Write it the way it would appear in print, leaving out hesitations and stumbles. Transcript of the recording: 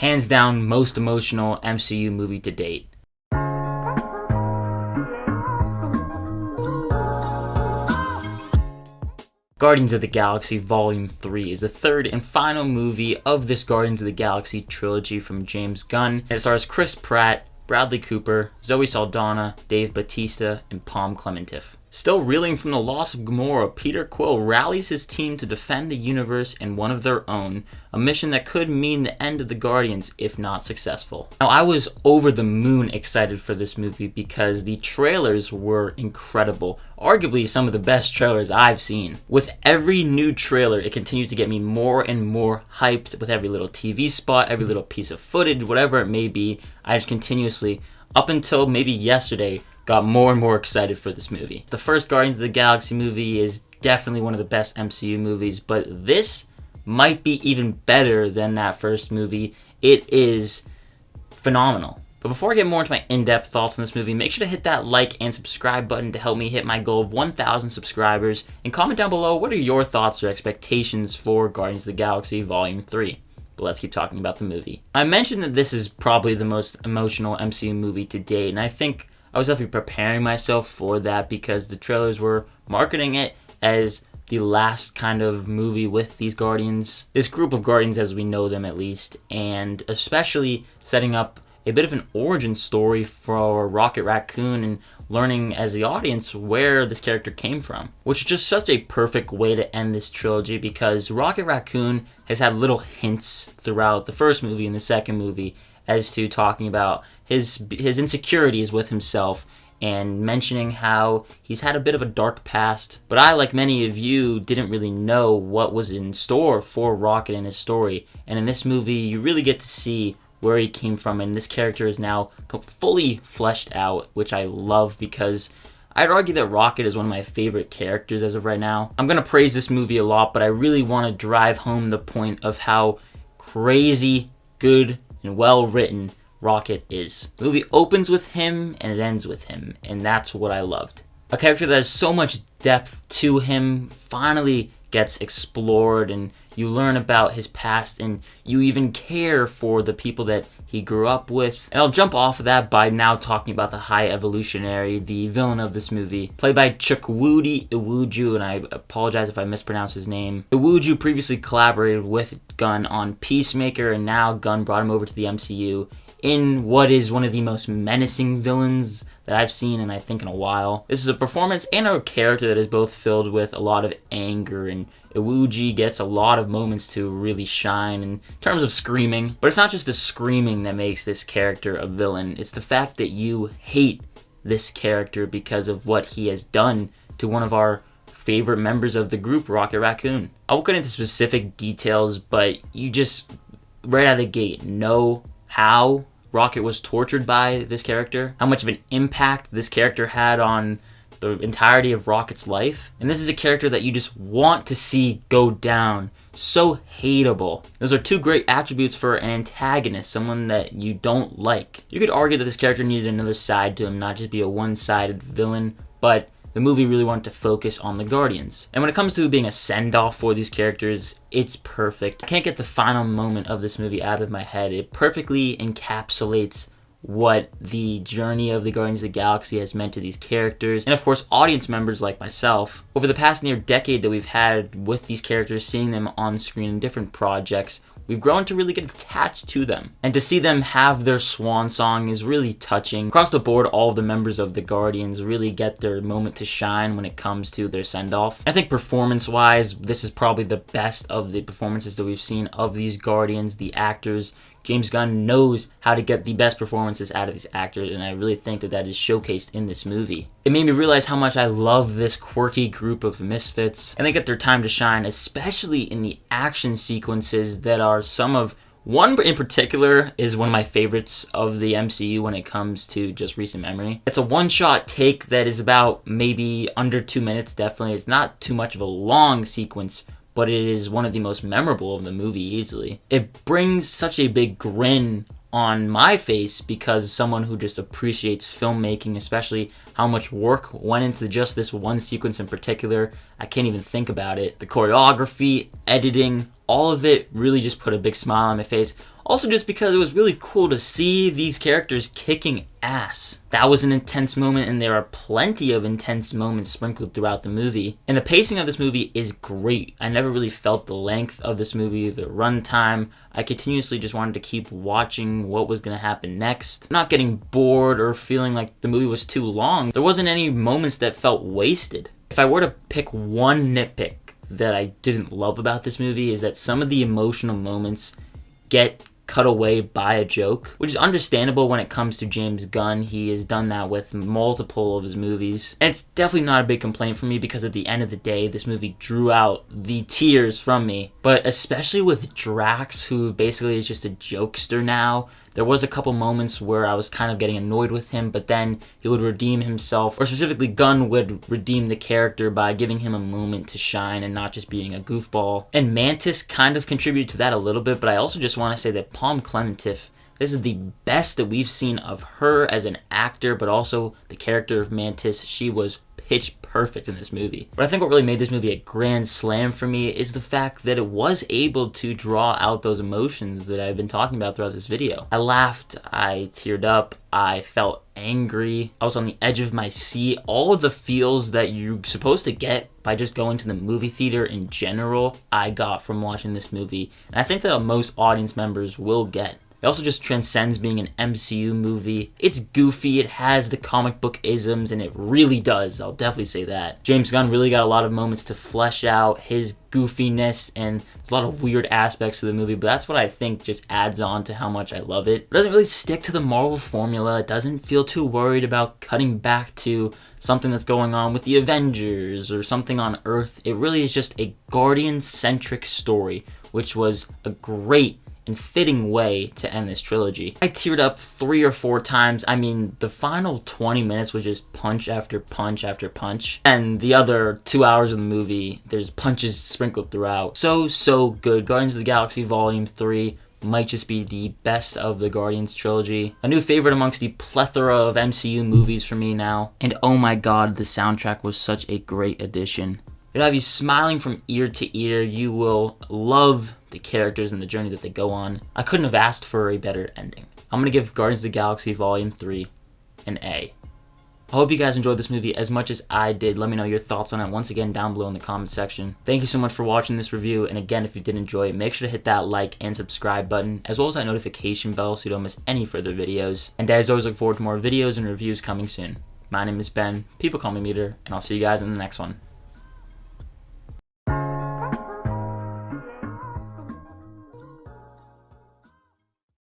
Hands down, most emotional MCU movie to date. Guardians of the Galaxy Volume 3 is the third and final movie of this Guardians of the Galaxy trilogy from James Gunn. It stars Chris Pratt, Bradley Cooper, Zoe Saldana, Dave Bautista, and Palm Clementif. Still reeling from the loss of Gamora, Peter Quill rallies his team to defend the universe and one of their own, a mission that could mean the end of the Guardians if not successful. Now, I was over the moon excited for this movie because the trailers were incredible, arguably some of the best trailers I've seen. With every new trailer, it continues to get me more and more hyped with every little TV spot, every little piece of footage, whatever it may be. I just continuously, up until maybe yesterday, got more and more excited for this movie. The first Guardians of the Galaxy movie is definitely one of the best MCU movies, but this might be even better than that first movie. It is phenomenal. But before I get more into my in-depth thoughts on this movie, make sure to hit that like and subscribe button to help me hit my goal of 1,000 subscribers, and comment down below what are your thoughts or expectations for Guardians of the Galaxy Volume 3. But let's keep talking about the movie. I mentioned that this is probably the most emotional MCU movie to date, and I think I was definitely preparing myself for that because the trailers were marketing it as the last kind of movie with these Guardians. This group of Guardians as we know them at least, and especially setting up a bit of an origin story for Rocket Raccoon and learning as the audience where this character came from. Which is just such a perfect way to end this trilogy because Rocket Raccoon has had little hints throughout the first movie and the second movie as to talking about his insecurities with himself and mentioning how he's had a bit of a dark past. But I, like many of you, didn't really know what was in store for Rocket and his story. And in this movie, you really get to see where he came from, and this character is now fully fleshed out, which I love because I'd argue that Rocket is one of my favorite characters as of right now. I'm going to praise this movie a lot, but I really want to drive home the point of how crazy good and well written Rocket is. The movie opens with him and it ends with him, and that's what I loved. A character that has so much depth to him finally gets explored, and you learn about his past, and you even care for the people that he grew up with. And I'll jump off of that by now talking about the High Evolutionary, the villain of this movie, played by Chukwudi Iwuju, and I apologize if I mispronounce his name. Iwuju previously collaborated with Gunn on Peacemaker, and now Gunn brought him over to the MCU in what is one of the most menacing villains that I've seen in I think in a while. This is a performance and a character that is both filled with a lot of anger, and Iwuji gets a lot of moments to really shine in terms of screaming. But it's not just the screaming that makes this character a villain, it's the fact that you hate this character because of what he has done to one of our favorite members of the group, Rocket Raccoon. I won't get into specific details, but you just, right out of the gate, know how Rocket was tortured by this character, how much of an impact this character had on the entirety of Rocket's life. And this is a character that you just want to see go down. So hateable. Those are two great attributes for an antagonist, someone that you don't like. You could argue that this character needed another side to him, not just be a one-sided villain, but the movie really wanted to focus on the Guardians. And when it comes to being a send-off for these characters, it's perfect. I can't get the final moment of this movie out of my head. It perfectly encapsulates what the journey of the Guardians of the Galaxy has meant to these characters, and of course audience members like myself. Over the past near decade that we've had with these characters, seeing them on screen in different projects, we've grown to really get attached to them. And to see them have their swan song is really touching. Across the board, all of the members of the Guardians really get their moment to shine when it comes to their send-off. I think performance-wise, this is probably the best of the performances that we've seen of these Guardians, the actors. James Gunn knows how to get the best performances out of these actors, and I really think that that is showcased in this movie. It made me realize how much I love this quirky group of misfits, and they get their time to shine, especially in the action sequences that are one in particular is one of my favorites of the MCU when it comes to just recent memory. It's a one-shot take that is about maybe under 2 minutes, definitely. It's not too much of a long sequence, but it is one of the most memorable of the movie easily. It brings such a big grin on my face because someone who just appreciates filmmaking, especially how much work went into just this one sequence in particular, I can't even think about it. The choreography, editing, all of it really just put a big smile on my face. Also just because it was really cool to see these characters kicking ass. That was an intense moment, and there are plenty of intense moments sprinkled throughout the movie. And the pacing of this movie is great. I never really felt the length of this movie, the runtime. I continuously just wanted to keep watching what was going to happen next. Not getting bored or feeling like the movie was too long. There wasn't any moments that felt wasted. If I were to pick one nitpick that I didn't love about this movie, is that some of the emotional moments get cut away by a joke, which is understandable when it comes to James Gunn. He has done that with multiple of his movies. And it's definitely not a big complaint for me, because at the end of the day, this movie drew out the tears from me. But especially with Drax, who basically is just a jokester now, there was a couple moments where I was kind of getting annoyed with him, but then he would redeem himself, or specifically Gunn would redeem the character by giving him a moment to shine and not just being a goofball. And Mantis kind of contributed to that a little bit, but I also just want to say that Palm Clementif, this is the best that we've seen of her as an actor, but also the character of Mantis. She was pitch perfect in this movie. But I think what really made this movie a grand slam for me is the fact that it was able to draw out those emotions that I've been talking about throughout this video. I laughed, I teared up, I felt angry, I was on the edge of my seat. All of the feels that you're supposed to get by just going to the movie theater in general, I got from watching this movie. And I think that most audience members will get. It also just transcends being an MCU movie. It's goofy, it has the comic book isms, and it really does, I'll definitely say that. James Gunn really got a lot of moments to flesh out his goofiness, and there's a lot of weird aspects to the movie, but that's what I think just adds on to how much I love it. It doesn't really stick to the Marvel formula. It doesn't feel too worried about cutting back to something that's going on with the Avengers or something on Earth. It really is just a Guardian-centric story, which was a great and fitting way to end this trilogy. I teared up 3 or 4 times. I mean, the final 20 minutes was just punch after punch after punch. And the other 2 hours of the movie, there's punches sprinkled throughout. So good. Guardians of the Galaxy Volume 3 might just be the best of the Guardians trilogy. A new favorite amongst the plethora of MCU movies for me now. And oh my god, the soundtrack was such a great addition. It'll have you smiling from ear to ear. You will love the characters and the journey that they go on. I couldn't have asked for a better ending. I'm going to give Guardians of the Galaxy Volume 3 an A. I hope you guys enjoyed this movie as much as I did. Let me know your thoughts on it once again down below in the comment section. Thank you so much for watching this review, and again, if you did enjoy it, make sure to hit that like and subscribe button, as well as that notification bell so you don't miss any further videos. And as always, look forward to more videos and reviews coming soon. My name is Ben, people call me Meter, and I'll see you guys in the next one.